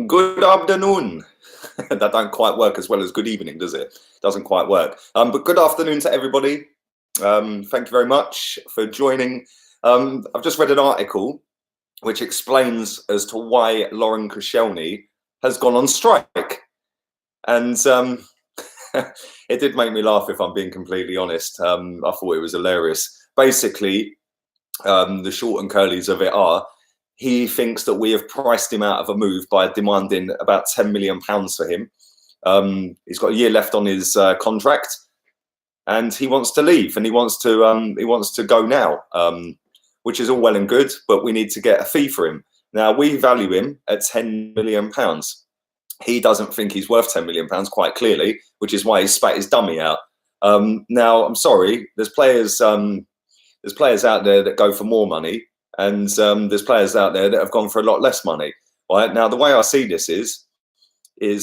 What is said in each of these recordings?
Good afternoon. That don't quite work as well as good evening, does it? Doesn't quite work. But good afternoon to everybody. Thank you very much for joining. I've just read an article which explains as to why Laurent Koscielny has gone on strike. And it did make me laugh, if I'm being completely honest. I thought it was hilarious. Basically, the short and curlies of it are, he thinks that we have priced him out of a move by demanding about £10 million for him. He's got a year left on his contract, and he wants to leave, and he wants to go now, which is all well and good. But we need to get a fee for him. Now we value him at £10 million. He doesn't think he's worth £10 million, quite clearly, which is why he spat his dummy out. Now I'm sorry, there's players out there that go for more money. And there's players out there that have gone for a lot less money. Right now, the way I see this is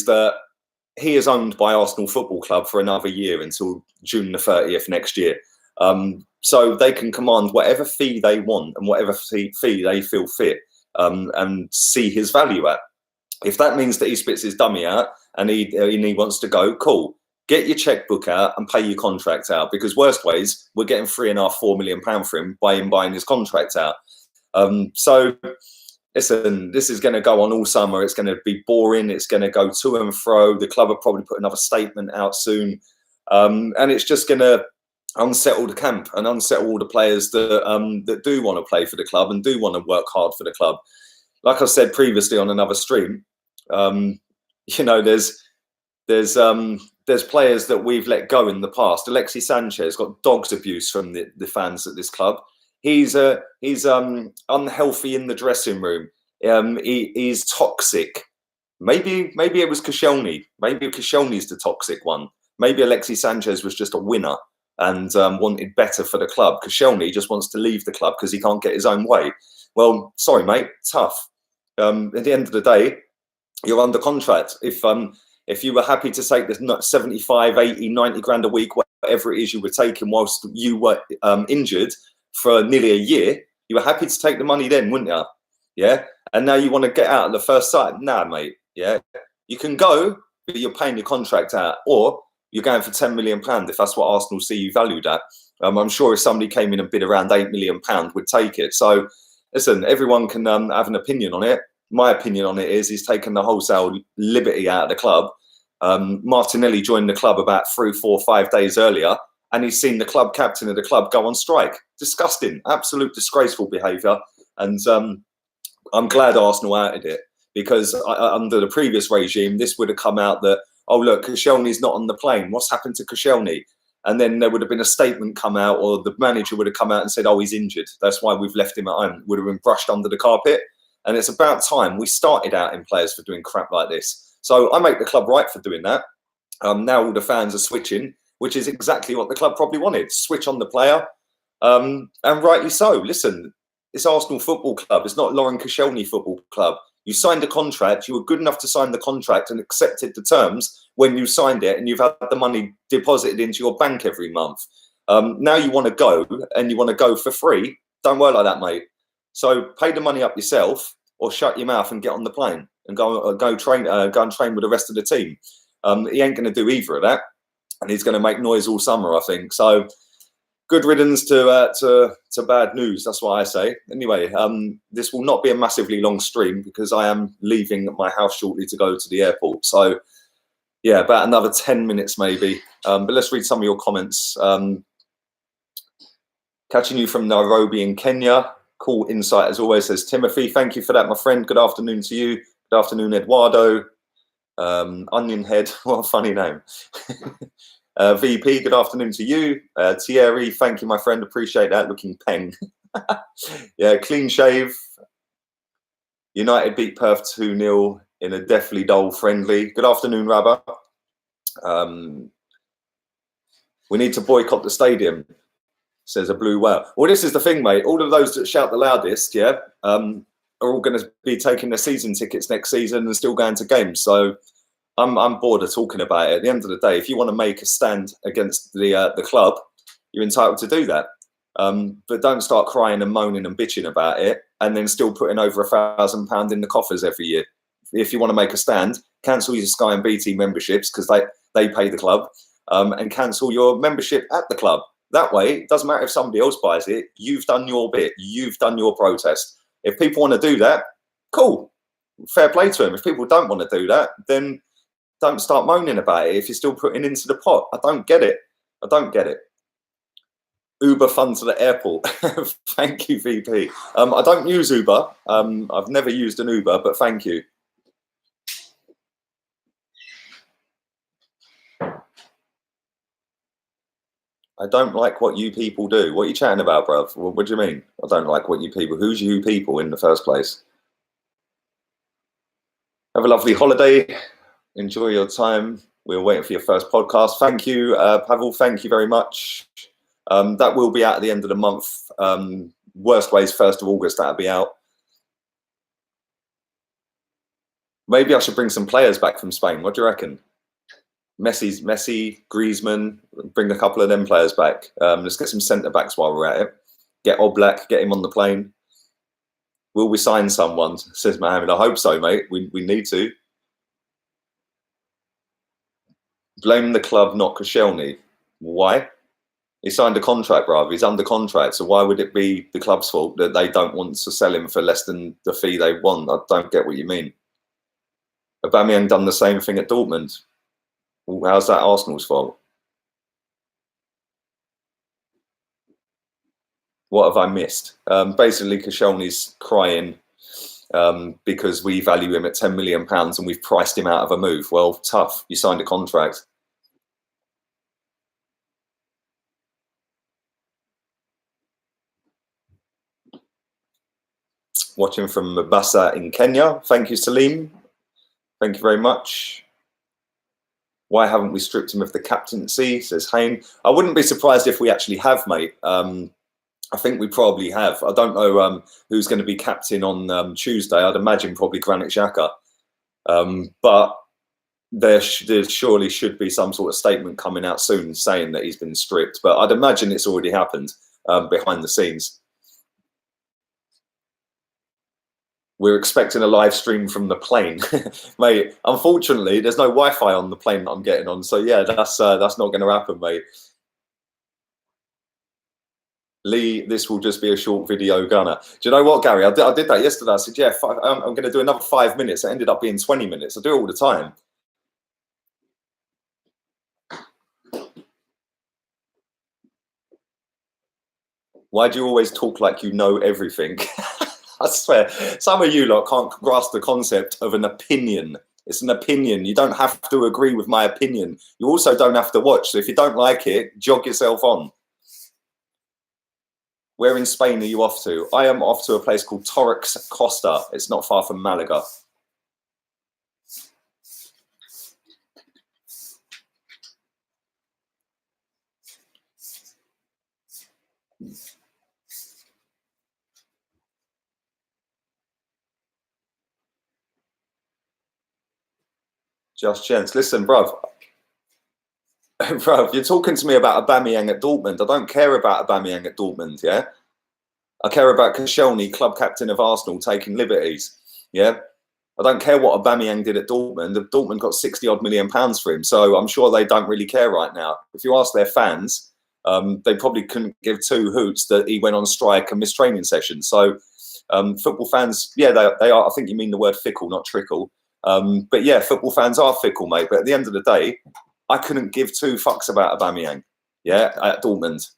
that he is owned by Arsenal Football Club for another year until June the 30th next year. So they can command whatever fee they want and whatever fee they feel fit, and see his value at. If that means that he spits his dummy out and he wants to go, cool. Get your checkbook out and pay your contract out, because worst ways, we're getting £3.5–4 million for him by him buying his contract out. So listen, this is going to go on all summer. It's going to be boring. It's going to go to and fro. The club will probably put another statement out soon. And it's just going to unsettle the camp and unsettle all the players that do want to play for the club and do want to work hard for the club. Like I said previously on another stream, there's players that we've let go in the past. Alexis Sanchez got dogs abuse from the fans at this club. He's unhealthy in the dressing room. He's toxic. Maybe it was Koscielny. Maybe Koscielny's the toxic one. Maybe Alexis Sanchez was just a winner and wanted better for the club. Koscielny just wants to leave the club because he can't get his own way. Well, sorry, mate, tough. At the end of the day, you're under contract. If you were happy to take the 75, 80, 90 grand a week, whatever it is you were taking whilst you were injured for nearly a year, you were happy to take the money then, wouldn't you? Yeah. And now you want to get out at the first sight. Nah, mate. Yeah. You can go, but you're paying your contract out, or you're going for £10 million if that's what Arsenal see you valued at. I'm sure if somebody came in and bid around £8 million, would take it. So listen, everyone can have an opinion on it. My opinion on it is he's taken the wholesale liberty out of the club. Martinelli joined the club about 3, 4, 5 days earlier, and he's seen the club captain of the club go on strike. Disgusting, absolute disgraceful behaviour. And I'm glad Arsenal outed it, because under the previous regime, this would have come out that, oh, look, Koscielny's not on the plane. What's happened to Koscielny? And then there would have been a statement come out, or the manager would have come out and said, oh, he's injured. That's why we've left him at home. Would have been brushed under the carpet. And it's about time we started out in players for doing crap like this. So I make the club right for doing that. Now all the fans are switching, which is exactly what the club probably wanted. Switch on the player. And rightly so. Listen, it's Arsenal Football Club. It's not Laurent Koscielny Football Club. You signed a contract. You were good enough to sign the contract and accepted the terms when you signed it, and you've had the money deposited into your bank every month. Now you want to go, and you want to go for free. Don't work like that, mate. So pay the money up yourself, or shut your mouth and get on the plane and go and train with the rest of the team. He ain't going to do either of that, and he's going to make noise all summer, I think. So good riddance to bad news. That's what I say. Anyway, this will not be a massively long stream because I am leaving my house shortly to go to the airport. So yeah, about another 10 minutes maybe. But let's read some of your comments. Catching you from Nairobi in Kenya. Cool insight as always, says Timothy. Thank you for that, my friend. Good afternoon to you. Good afternoon, Eduardo. Onion Head, what a funny name. VP, good afternoon to you. Thierry, thank you, my friend. Appreciate that. Looking peng. Yeah, clean shave. United beat Perth 2-0 in a deathly dull friendly. Good afternoon, Rabba. We need to boycott the stadium, says a blue whale. Well, this is the thing, mate. All of those that shout the loudest, yeah, are all going to be taking their season tickets next season and still going to games. So I'm bored of talking about it. At the end of the day, if you want to make a stand against the club, you're entitled to do that. But don't start crying and moaning and bitching about it and then still putting over £1,000 in the coffers every year. if you want to make a stand, cancel your Sky and BT memberships because they pay the club, and cancel your membership at the club. That way, it doesn't matter if somebody else buys it. You've done your bit. You've done your protest. If people want to do that, cool. Fair play to them. If people don't want to do that, then don't start moaning about it if you're still putting into the pot. I don't get it. I don't get it. Uber fun to the airport. Thank you, VP. I don't use Uber. I've never used an Uber, but thank you. I don't like what you people do. What are you chatting about, bruv? What do you mean? I don't like what you people. Who's you people in the first place? Have a lovely holiday. Enjoy your time. We're waiting for your first podcast. Thank you, Pavel. Thank you very much. That will be out at the end of the month. Worst ways, 1st of August, that'll be out. Maybe I should bring some players back from Spain. What do you reckon? Messi, Griezmann, bring a couple of them players back. Let's get some centre backs while we're at it. Get Oblak, get him on the plane. Will we sign someone? Says Mohammed. I hope so, mate. We need to. Blame the club, not Koscielny. Why? He signed a contract, bruv. He's under contract. So why would it be the club's fault that they don't want to sell him for less than the fee they want? I don't get what you mean. Aubameyang done the same thing at Dortmund. How's that Arsenal's fault? What have I missed? Basically, Koscielny's crying because we value him at £10 million and we've priced him out of a move. Well, tough. You signed a contract. Watching from Mombasa in Kenya. Thank you, Salim. Thank you very much. Why haven't we stripped him of the captaincy, says Hayne. I wouldn't be surprised if we actually have, mate. I think we probably have. I don't know who's going to be captain on Tuesday. I'd imagine probably Granit Xhaka. But there surely should be some sort of statement coming out soon saying that he's been stripped. But I'd imagine it's already happened behind the scenes. We're expecting a live stream from the plane. Mate, unfortunately, there's no Wi-Fi on the plane that I'm getting on. So, yeah, that's not going to happen, mate. Lee, this will just be a short video, Gunner. Do you know what, Gary? I did that yesterday. I said, yeah, I'm going to do another 5 minutes. It ended up being 20 minutes. I do it all the time. Why do you always talk like you know everything? I swear, some of you lot can't grasp the concept of an opinion. It's an opinion. You don't have to agree with my opinion. You also don't have to watch. So if you don't like it, jog yourself on. Where in Spain are you off to? I am off to a place called Torres Costa. It's not far from Malaga. Just chance. Listen, bruv. Bruv, you're talking to me about Aubameyang at Dortmund. I don't care about Aubameyang at Dortmund, yeah? I care about Koscielny, club captain of Arsenal, taking liberties, yeah? I don't care what Aubameyang did at Dortmund. Dortmund got 60-odd million pounds for him, so I'm sure they don't really care right now. If you ask their fans, they probably couldn't give two hoots that he went on strike and missed training sessions. So football fans, yeah, they are. I think you mean the word fickle, not trickle. But yeah, football fans are fickle, mate. But at the end of the day, I couldn't give two fucks about Aubameyang, yeah, at Dortmund.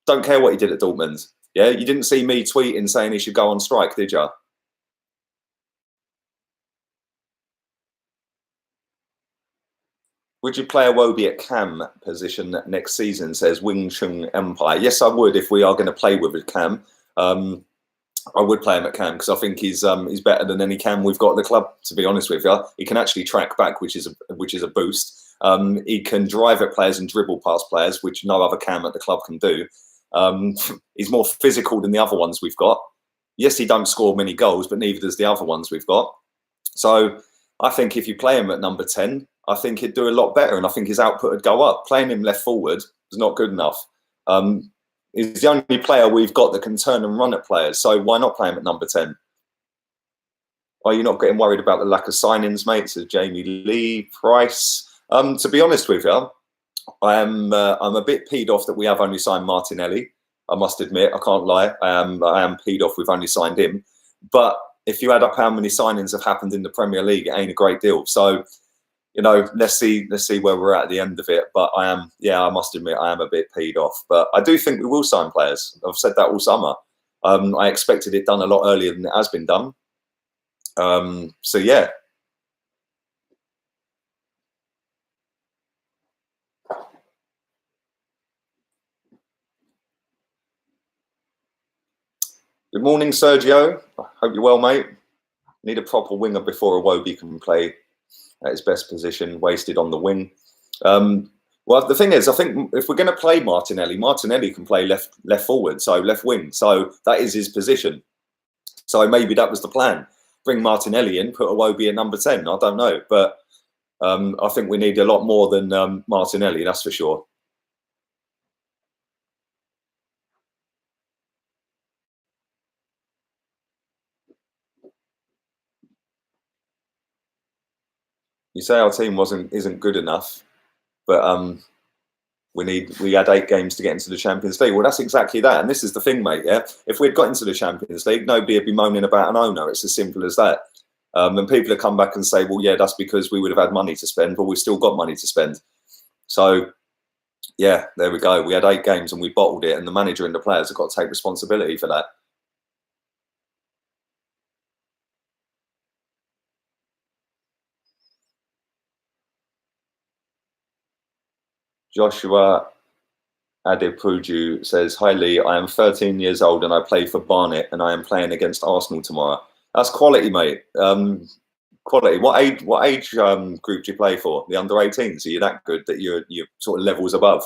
Don't care what he did at Dortmund, yeah? You didn't see me tweeting saying he should go on strike, did you? Would you play Iwobi at cam position next season, says Wing Chun Empire? Yes, I would if we are going to play with a cam. I would play him at cam because I think he's better than any cam we've got at the club, to be honest with you. He can actually track back, which is a boost. He can drive at players and dribble past players, which no other cam at the club can do. He's more physical than the other ones we've got. Yes, he don't score many goals, but neither does the other ones we've got. So I think if you play him at number 10, I think he'd do a lot better, and I think his output would go up. Playing him left forward is not good enough. He's the only player we've got that can turn and run at players, so why not play him at number 10? Are you not getting worried about the lack of signings, mate? Says Jamie Lee Price. To be honest with you, I'm a bit peed off that we have only signed Martinelli. I must admit, I can't lie. I am peed off we've only signed him. But if you add up how many signings have happened in the Premier League, it ain't a great deal. So, you know, let's see where we're at the end of it. But I must admit, I am a bit peed off. But I do think we will sign players. I've said that all summer. I expected it done a lot earlier than it has been done. So yeah. Good morning, Sergio. I hope you're well, mate. Need a proper winger before Iwobi can play at his best position, wasted on the wing. Well, the thing is, I think if we're going to play Martinelli, Martinelli can play left forward, so left wing. So that is his position. So maybe that was the plan. Bring Martinelli in, put Iwobi at number 10. I don't know. But I think we need a lot more than Martinelli, that's for sure. You say our team isn't good enough, but we had 8 games to get into the Champions League. Well, that's exactly that. And this is the thing, mate. Yeah, if we'd got into the Champions League, nobody would be moaning about an owner. It's as simple as that. And people have come back and say, well, yeah, that's because we would have had money to spend, but we've still got money to spend. So, yeah, there we go. We had 8 games and we bottled it, and the manager and the players have got to take responsibility for that. Joshua Adepuju says, hi Lee, I am 13 years old and I play for Barnet and I am playing against Arsenal tomorrow. That's quality, mate. Quality. What age group do you play for? The under 18s? Are you that good that you're sort of levels above?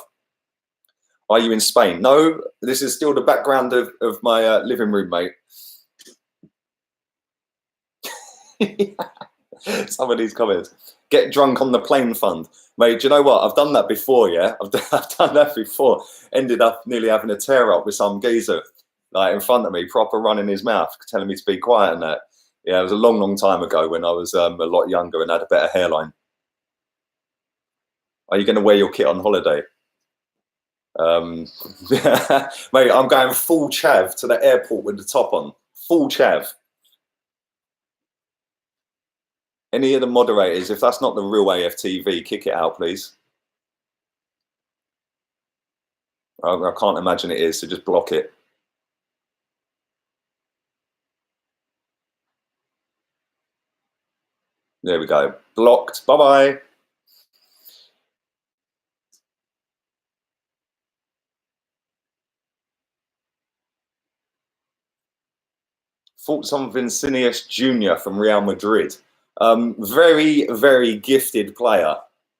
Are you in Spain? No, this is still the background of my living room, mate. Some of these comments. Get drunk on the plane fund. Mate, do you know what? I've done that before, yeah? I've done that before. Ended up nearly having a tear up with some geezer like in front of me, proper running his mouth, telling me to be quiet and that. Yeah, it was a long, long time ago when I was a lot younger and had a better hairline. Are you going to wear your kit on holiday? Mate, I'm going full chav to the airport with the top on. Full chav. Any of the moderators, if that's not the real AFTV, kick it out, please. I can't imagine it is, so just block it. There we go. Blocked. Bye-bye. Thoughts on Vinicius Jr. from Real Madrid. Very, very gifted player.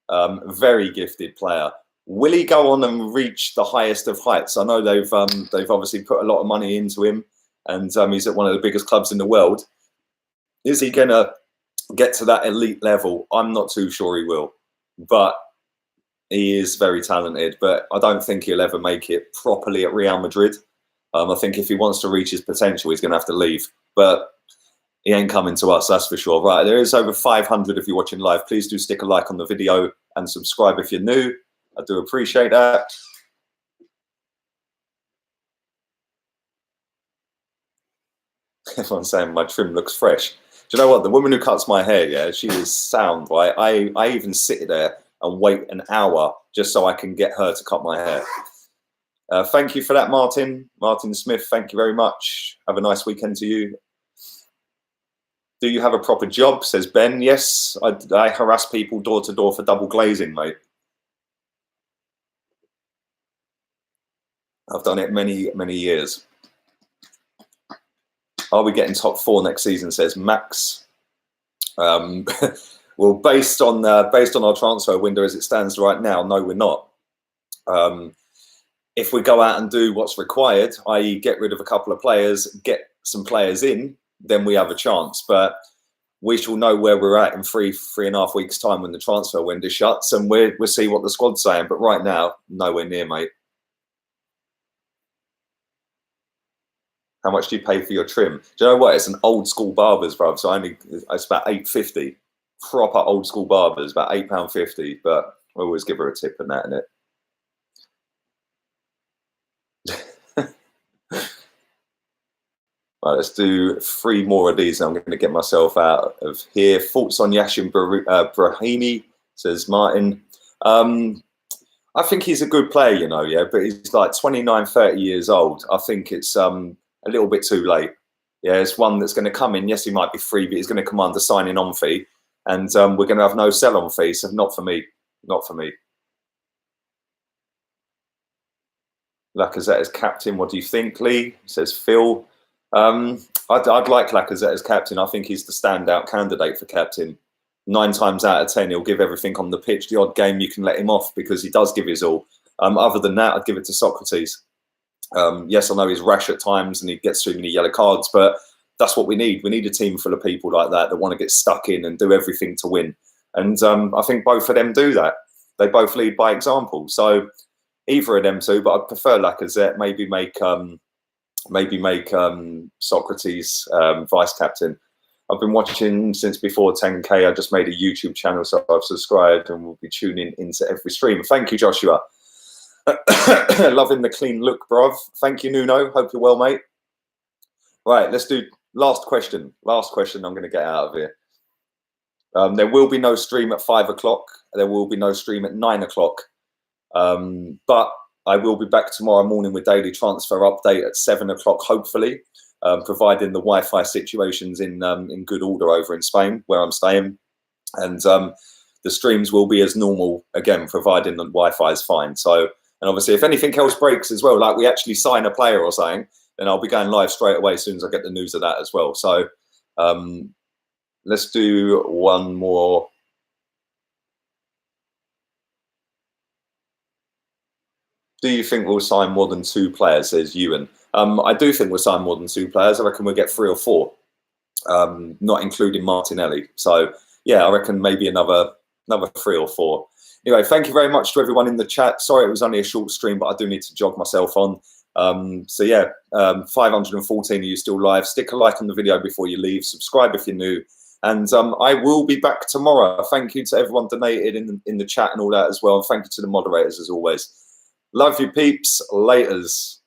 Very gifted player. Will he go on and reach the highest of heights? I know they've obviously put a lot of money into him, and he's at one of the biggest clubs in the world. Is he going to get to that elite level? I'm not too sure he will, but he is very talented. But I don't think he'll ever make it properly at Real Madrid. I think if he wants to reach his potential, he's going to have to leave. But he ain't coming to us, that's for sure. Right, there is over 500 of you watching live. Please do stick a like on the video and subscribe if you're new. I do appreciate that. Everyone's saying my trim looks fresh. Do you know what? The woman who cuts my hair, yeah, she is sound, right? I even sit there and wait an hour just so I can get her to cut my hair. Thank you for that, Martin. Martin Smith, thank you very much. Have a nice weekend to you. Do you have a proper job, says Ben. Yes, I harass people door to door for double glazing, mate. I've done it many, many years. Are we getting top 4 next season, says Max. Well, based on our transfer window as it stands right now, no, we're not. If we go out and do what's required, i.e. get rid of a couple of players, get some players in, then we have a chance. But we shall know where we're at in 3.5 weeks' time when the transfer window shuts, and we'll see what the squad's saying. But right now, nowhere near, mate. How much do you pay for your trim? Do you know what? It's an old school barber's, bro. So it's about £8.50. Proper old school barbers, about £8.50. But I always give her a tip and that, innit? Right, let's do 3 more of these. I'm going to get myself out of here. Thoughts on Yashin Brahimi, says Martin. I think he's a good player, you know, yeah, but he's like 29, 30 years old. I think it's a little bit too late. Yeah, it's one that's going to come in. Yes, he might be free, but he's going to command a signing on fee. And we're going to have no sell on fee. So not for me. Not for me. Lacazette as captain. What do you think, Lee? Says Phil. I'd like Lacazette as captain. I think he's the standout candidate for captain. 9 times out of 10, he'll give everything on the pitch. The odd game you can let him off because he does give his all. Other than that, I'd give it to Socrates. Yes, I know he's rash at times and he gets too many yellow cards, but that's what we need. We need a team full of people like that want to get stuck in and do everything to win. And I think both of them do that. They both lead by example. So either of them two, but I'd prefer Lacazette. Maybe make Socrates vice captain. I've been watching since before 10K. I just made a YouTube channel, so I've subscribed and will be tuning into every stream. Thank you, Joshua. Loving the clean look, bruv. Thank you, Nuno. Hope you're well, mate. Right, let's do last question. Last question I'm going to get out of here. There will be no stream at 5 o'clock. There will be no stream at 9 o'clock. But I will be back tomorrow morning with daily transfer update at 7 o'clock, hopefully, providing the Wi-Fi situation's in good order over in Spain, where I'm staying. And the streams will be as normal, again, providing the Wi-Fi is fine. So, and obviously, if anything else breaks as well, like we actually sign a player or something, then I'll be going live straight away as soon as I get the news of that as well. So let's do one more. Do you think we'll sign more than 2 players, says Ewan? I do think we'll sign more than 2 players. I reckon we'll get 3 or 4, not including Martinelli. So, yeah, I reckon maybe another 3 or 4. Anyway, thank you very much to everyone in the chat. Sorry it was only a short stream, but I do need to jog myself on. So, yeah, 514 of you still live. Stick a like on the video before you leave. Subscribe if you're new. And I will be back tomorrow. Thank you to everyone donated in the chat and all that as well. And thank you to the moderators as always. Love you, peeps. Laters.